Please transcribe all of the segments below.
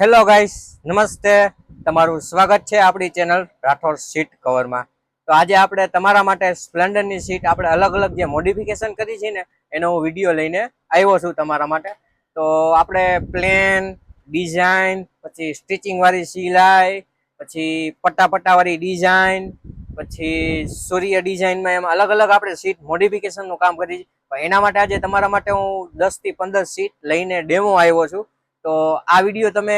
Hello guys, નમસ્તે. તમારું સ્વાગત છે આપણી ચેનલ રાઠોડ સીટ કવરમાં. તો આજે આપણે તમારા માટે સ્પ્લેન્ડરની સીટ આપણે અલગ અલગ જે મોડિફિકેશન કરી છે ને એનો હું વિડીયો લઈને આવ્યો છું તમારા માટે. તો આપણે પ્લેન ડિઝાઇન, પછી સ્ટિચિંગ વાળી સિલાઈ, પછી પટ્ટાવાળી ડિઝાઇન, પછી સૂર્ય ડિઝાઇનમાં એમ અલગ અલગ આપણે સીટ મોડિફિકેશનનું કામ કરી છે. એના માટે આજે તમારા માટે હું 10 થી 15 સીટ લઈને ડેમો આવ્યો છું. તો આ વિડીયો તમે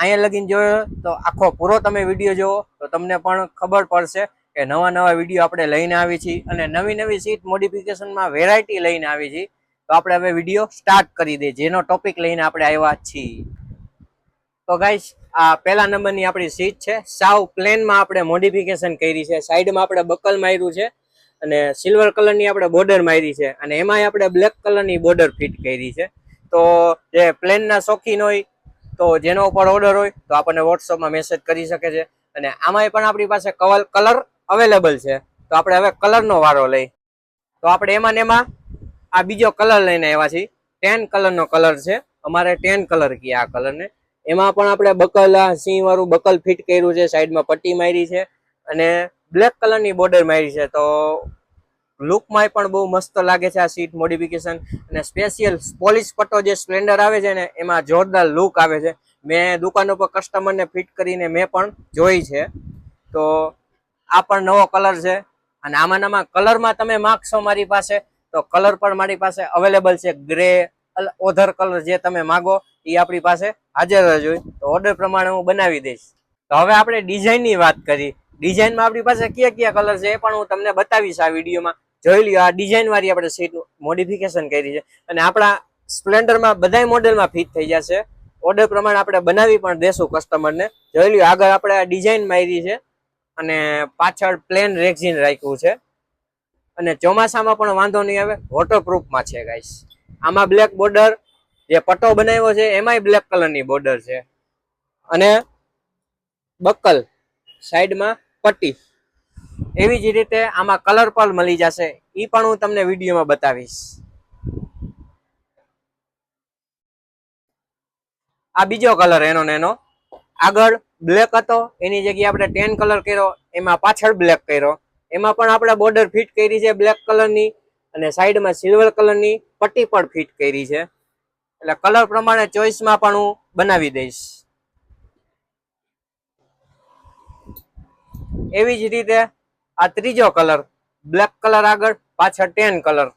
અહીંયા લગીને જોયો તો આખો પૂરો તમે વિડીયો જોવો તો તમને પણ ખબર પડશે કે નવા વિડીયો આપણે લઈને આવી છીએ અને નવી સીટ મોડિફિકેશનમાં વેરાયટી લઈને આવી છીએ. તો આપણે હવે વિડીયો સ્ટાર્ટ કરી દઈએ, જેનો ટોપિક લઈને આપણે આવ્યા છીએ. તો ગાઈસ, આ પહેલા નંબરની આપણી સીટ છે. સાવ પ્લેનમાં આપણે મોડિફિકેશન કરી છે. સાઈડમાં આપણે બકલ માર્યું છે અને સિલ્વર કલરની આપણે બોર્ડર મારી છે અને એમાંય આપણે બ્લેક કલરની બોર્ડર ફિટ કરી છે. તો જે પ્લેનના શોખીન હોય તો જેનો ઉપર ઓર્ડર હોય તો આપણને વોટ્સઅપમાં મેસેજ કરી શકે છે. અને આમાંય પણ આપણી પાસે કલર અવેલેબલ છે. તો આપણે હવે કલરનો વારો લઈ. તો આપણે એમાં ને એમાં આ બીજો કલર લઈને આવ્યા છીએ. 10 કલરનો કલર છે. અમારે 10 કલર કીએ આ કલરને. એમાં પણ આપણે બકલ, સિંહ વાળું બકલ ફિટ કર્યું છે, સાઈડમાં પટ્ટી મારી છે અને બ્લેક કલરની બોર્ડર મારી છે. તો લુકમાં પણ બહુ મસ્ત લાગે છે આ સીટ મોડિફિકેશન. અને સ્પેશિયલ પોલિશ પટ્ટો જે સ્પ્લેન્ડર આવે છે ને એમાં જોરદાર લુક આવે છે. મેં દુકાન ઉપર કસ્ટમરને ફિટ કરીને મેં પણ જોઈ છે. તો આ પણ નવો કલર છે અને આમાં કલરમાં તમે માગશો મારી પાસે તો કલર પણ મારી પાસે અવેલેબલ છે. ગ્રે, ઓધર કલર જે તમે માગો એ આપણી પાસે હાજર જ હોય. તો ઓર્ડર પ્રમાણે હું બનાવી દઈશ. તો હવે આપણે ડિઝાઇનની વાત કરી. ડિઝાઇનમાં આપણી પાસે કયા કલર છે એ પણ હું તમને બતાવીશ આ વિડીયોમાં. જોઈ લ્યો, આ ડિઝાઇન વાળી આપણે સીટ મોડિફિકેશન કરી છે અને આપણા સ્પ્લેન્ડરમાં બધા મોડેલમાં ફિટ થઈ જશે. ઓર્ડર પ્રમાણે આપણે બનાવી પણ દેશું કસ્ટમરને. જોઈ લ્યો, આગળ આપણે આ ડિઝાઇન મારી છે અને પાછળ પ્લેન રેક્ઝિન રાખ્યું છે અને ચોમાસામાં પણ વાંધો નહીં આવે, વોટરપ્રૂફમાં છે ગાઈસ. આમાં બ્લેક બોર્ડર જે પટ્ટો બનાવ્યો છે એમાંય બ્લેક કલરની બોર્ડર છે અને બકલ સાઈડમાં પટ્ટી. એવી જ રીતે આમાં કલર પણ મળી જશે, એ પણ હું તમને વિડીયોમાં બતાવીશ. આ બીજો કલર એનો આગળ બ્લેક હતો, એની જગ્યાએ આપણે 10 કલર કર્યો, એમાં પાછળ બ્લેક કર્યો. એમાં પણ આપણે બોર્ડર ફિટ કરી છે બ્લેક કલરની અને સાઈડમાં સિલ્વર કલરની પટ્ટી પણ ફિટ કરી છે. એટલે કલર પ્રમાણે ચોઈસમાં પણ હું બનાવી દઈશ. એવી જ રીતે આ ત્રીજો કલર, બ્લેક કલર આગળ, પાછળ 10 કલર.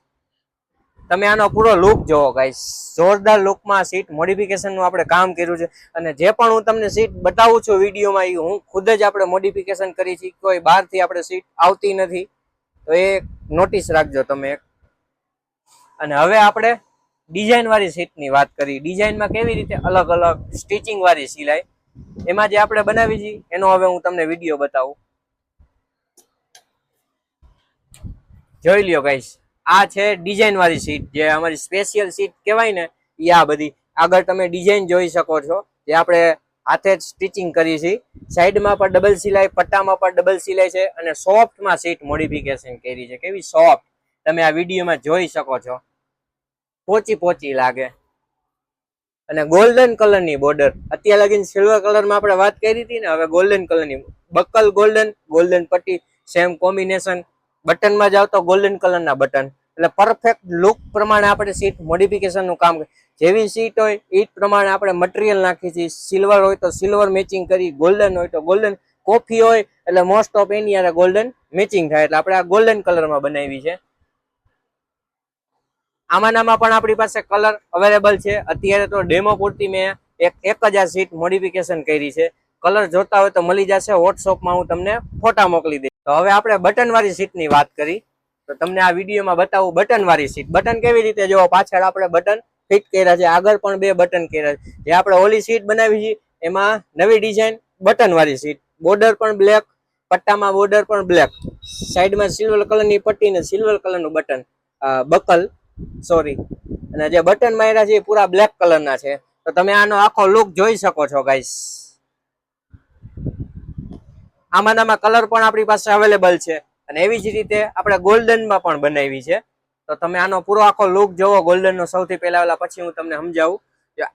તમે આનો પૂરો લુક જોવો ગાઈસ. જોરદાર લુકમાં સીટ મોડિફિકેશનનું આપણે કામ કર્યું છે અને જે પણ હું તમને સીટ બતાવું છું વિડીયોમાં એ હું ખુદ જ આપણે મોડિફિકેશન કરી છે. કોઈ બહારથી આપણે સીટ આવતી નથી. તો એ નોટિસ રાખજો તમે. અને હવે આપણે ડિઝાઇન વાળી સીટની વાત કરી. ડિઝાઇનમાં કેવી રીતે અલગ અલગ સ્ટિચિંગ વાળી સિલાઈ, એમાં જે આપણે બનાવી છે એનો હવે હું તમને વિડીયો બતાવું. જોઈ લ્યો ગાઈસ, આ છે ડિઝાઇન વાળી સીટ, જે અમારી સ્પેશિયલ સીટ કહેવાય ને એ. આ બધી આગળ તમે ડિઝાઇન જોઈ શકો છો, જે આપણે હાથે જ સ્ટિચિંગ કરી છે. સાઈડમાં પણ ડબલ સિલાઈ, પટ્ટામાં પણ ડબલ સિલાઈ છે અને સોફ્ટમાં સીટ મોડિફિકેશન કરી છે. કેવી સોફ્ટ તમે આ વિડીયોમાં જોઈ શકો છો. પોચી લાગે અને ગોલ્ડન કલરની બોર્ડર. અત્યાર લગીને સિલ્વર કલરમાં આપણે વાત કરી હતી ને, હવે ગોલ્ડન કલરની બકલ, ગોલ્ડન પટ્ટી, સેમ કોમ્બિનેશન. બટનમાં જાવ તો ગોલ્ડન કલરના બટન. એટલે પરફેક્ટ લુક પ્રમાણે આપણે સીટ મોડિફિકેશનનું કામ. જેવી સીટ હોય એ જ પ્રમાણે આપણે મટીરિયલ નાખી છીએ. સિલ્વર હોય તો સિલ્વર મેચિંગ કરી, ગોલ્ડન હોય તો ગોલ્ડન, કોફી હોય એટલે મોસ્ટ ઓફ એની યાર ગોલ્ડન મેચિંગ થાય. એટલે આપણે આ ગોલ્ડન કલરમાં બનાવી છે. આમાંનામાં પણ આપણી પાસે કલર અવેલેબલ છે. અત્યારે તો ડેમો પૂરતી મેં એક જ આ સીટ મોડિફિકેશન કરી છે. કલર જોતા હોય તો મળી જશે. વોટ્સઅપમાં હું તમને ફોટા મોકલી દઈશ. તો હવે આપણે બટન વાળી સીટની વાત કરી. તો તમને આ વિડીયોમાં બતાવું બટન વાળી સીટ. બટન કેવી રીતે જોવો, પાછળ આપણે બટન ફિટ કર્યા છે, આગળ પણ 2 બટન કર્યા છે. જે આપણે ઓલી સીટ બનાવી છે એમાં નવી ડિઝાઇન બટન વાળી સીટ. બોર્ડર પણ બ્લેક, પટ્ટામાં બોર્ડર પણ બ્લેક, સાઈડમાં સિલ્વર કલરની પટ્ટી ને સિલ્વર કલરનું બટન, બકલ સોરી. અને જે બટન માર્યા છે એ પૂરા બ્લેક કલરના છે. તો તમે આનો આખો લુક જોઈ શકો છો ગાઈસ. આમાંનામાં કલર પણ આપણી પાસે અવેલેબલ છે અને એવી જ રીતે આપણે ગોલ્ડનમાં પણ બનાવી છે. તો તમે આનો પૂરો આખો લુક જોવો ગોલ્ડનનો. સૌથી પહેલા પછી હું તમને સમજાવું.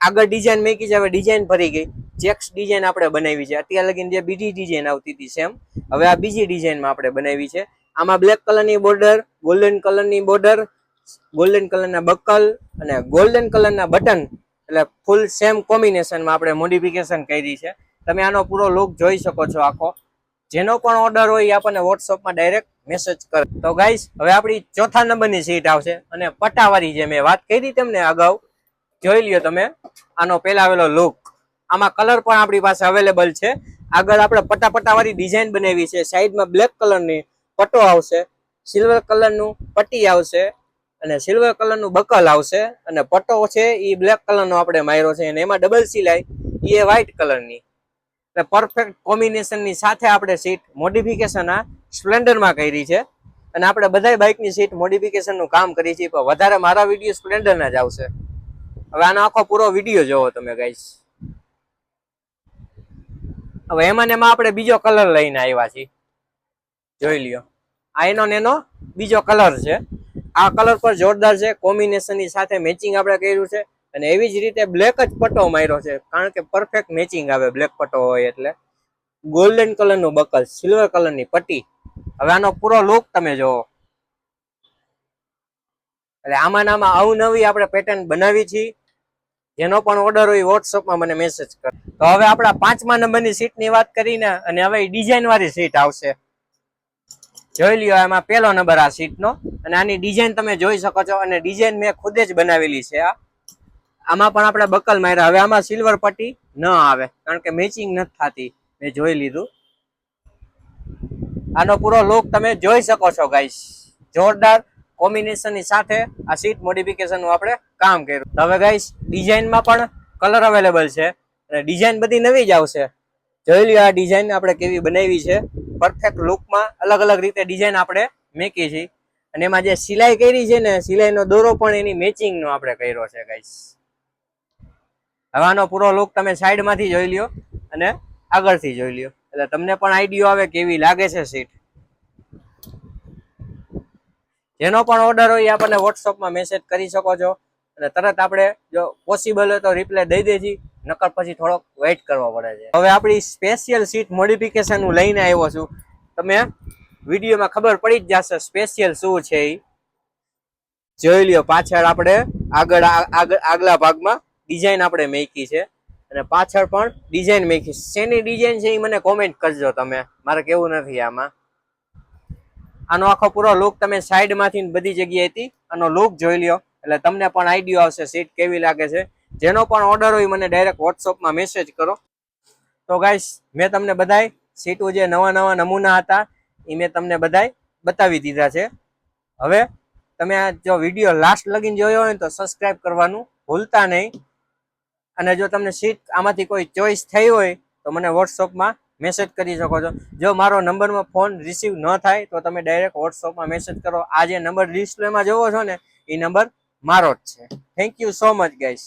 આગળ ડિઝાઇન મેકી છે, હવે ડિઝાઇન ભરી ગઈ. ચેક્સ ડિઝાઇન આપણે બનાવી છે. અત્યાર લગીને જે બીજી ડિઝાઇન આવતી હતી સેમ, હવે આ બીજી ડિઝાઇનમાં આપણે બનાવી છે. આમાં બ્લેક કલરની બોર્ડર, ગોલ્ડન કલરની બોર્ડર, ગોલ્ડન કલરના બકલ અને ગોલ્ડન કલરના બટન, એટલે ફૂલ સેમ કોમ્બિનેશનમાં આપણે મોડિફિકેશન કરી છે. તમે આનો પૂરો લુક જોઈ શકો છો આખો. જેનો પણ ઓર્ડર હોય એ આપણને વોટ્સઅપમાં ડાયરેક્ટ મેસેજ કરે. તો ગાઈસ હવે આપણી ચોથા નંબરની સીટ આવશે અને પટ્ટાવાળી, જે મેં વાત કરી તમને અગાઉ, જોઈ લ્યો તમે આનો પેલા આવેલો લુક. આમાં કલર પણ આપણી પાસે અવેલેબલ છે. આગળ આપણે પટ્ટાવાળી ડિઝાઇન બનાવી છે. સાઈડમાં બ્લેક કલરની પટ્ટો આવશે, સિલ્વર કલરનું પટ્ટી આવશે અને સિલ્વર કલરનું બકલ આવશે અને પટ્ટો છે એ બ્લેક કલરનો આપણે માર્યો છે અને એમાં ડબલ સિલાઈ એ વ્હાઈટ કલરની. એટલે પરફેક્ટ કોમ્બિનેશનની સાથે આપણે સીટ મોડિફિકેશન આ સ્પ્લેન્ડરમાં કરી છે. અને આપણે બધા બાઇકની સીટ મોડિફિકેશનનું કામ કરી છે, પણ વધારે મારા વિડીયો સ્પ્લેન્ડરના જ આવશે. હવે આનો આખો પૂરો વિડીયો જોવો તમે ગાઈસ. હવે એમાં આપણે બીજો કલર લઈને આવ્યા છીએ, જોઈ લ્યો. આ એનો બીજો કલર છે. આ કલર પર જોરદાર છે, કોમ્બિનેશનની સાથે મેચિંગ આપણે કર્યું છે. અને એવી જ રીતે બ્લેક જ પટ્ટો માર્યો છે, કારણ કે પરફેક્ટ મેચિંગ આવે બ્લેક પટ્ટો હોય એટલે. ગોલ્ડન કલરનું બકલ, સિલ્વર કલરની પટ્ટી. હવે આનો પૂરો લુક તમે જોવો. એટલે આમાં અવનવી આપણે પેટર્ન બનાવી છીએ. જેનો પણ ઓર્ડર હોય વોટ્સઅપમાં મને મેસેજ કરો. તો હવે આપણા 5મા નંબરની સીટની વાત કરીને અને હવે ડિઝાઇન વાળી સીટ આવશે. જોઈ લ્યો, એમાં પહેલો નંબર આ સીટનો. અને આની ડિઝાઇન તમે જોઈ શકો છો અને ડિઝાઇન મેં ખુદ જ બનાવેલી છે. આમાં પણ આપણે બકલ માર્યા. હવે આમાં સિલ્વર પટ્ટી ન આવે, કારણ કે મેચિંગ નથી થતી, મેં જોઈ લીધું. આનો પૂરો લુક તમે જોઈ શકો છો ગાઈસ. જોરદાર કોમ્બિનેશનની સાથે આ સીટ મોડિફિકેશનનું આપણે કામ કર્યું. હવે ગાઈસ ડિઝાઇનમાં પણ કલર અવેલેબલ છે અને ડિઝાઇન બધી નવી જ આવશે. જોઈ લ્યો આ ડિઝાઇન આપણે કેવી બનાવી છે. પરફેક્ટ લુકમાં અલગ અલગ રીતે ડિઝાઇન આપણે મેકી છે. અને એમાં જે સિલાઈ કરી છે ને, સિલાઈનો દોરો પણ એની મેચિંગનો આપણે કર્યો છે ગાઈસ. હવે આનો પૂરો લુક તમે સાઈડમાંથી જોઈ લ્યો અને આગળથી જોઈ લ્યો, એટલે તમને પણ આઈડિયો આવે કેવી લાગે છે સીટ. જેનો પણ ઓર્ડર હોય એ આપણને વોટ્સઅપમાં મેસેજ કરી શકો છો અને તરત આપણે જો પોસિબલ હોય તો રિપ્લાય દઈ દેજી, નકર પછી થોડોક વેઇટ કરવો પડે છે. હવે આપણી સ્પેશિયલ સીટ મોડિફિકેશન હું લઈને આવ્યો છું. તમે વિડીયોમાં ખબર પડી જ જશે સ્પેશિયલ શું છે એ. જોઈ લ્યો, પાછળ આપણે આગલા ભાગમાં ડિઝાઇન આપણે મેકી છે અને પાછળ પણ ડિઝાઇન મેકી. શેની ડિઝાઇન છે એ મને કોમેન્ટ કરજો તમે, મારે કેવું નથી આમાં. આનો આખો પૂરો લુક તમે સાઈડમાંથી બધી જગ્યાએથી આનો લુક જોઈ લ્યો, એટલે તમને પણ આઈડિયો આવશે સીટ કેવી લાગે છે. જેનો પણ ઓર્ડર હોય મને ડાયરેક્ટ વોટ્સઅપમાં મેસેજ કરો. તો ગાઈસ મેં તમને બધાય સીટો જે નવા નમૂના હતા એ મેં તમને બધાય બતાવી દીધા છે. હવે તમે આ જો વિડીયો લાસ્ટ લગીને જોયો હોય તો સબસ્ક્રાઇબ કરવાનું ભૂલતા નહીં. અને જો તમને સીટ આમાંથી કોઈ ચોઈસ થઈ હોય તો મને વોટ્સઅપમાં મેસેજ કરી શકો છો. જો મારો નંબરમાં ફોન રિસીવ ન થાય તો તમે ડાયરેક્ટ વોટ્સઅપમાં મેસેજ કરો. આ જે નંબર ડિસ્પ્લેમાં જોવો છો ને એ નંબર મારો જ છે. Thank you so much guys.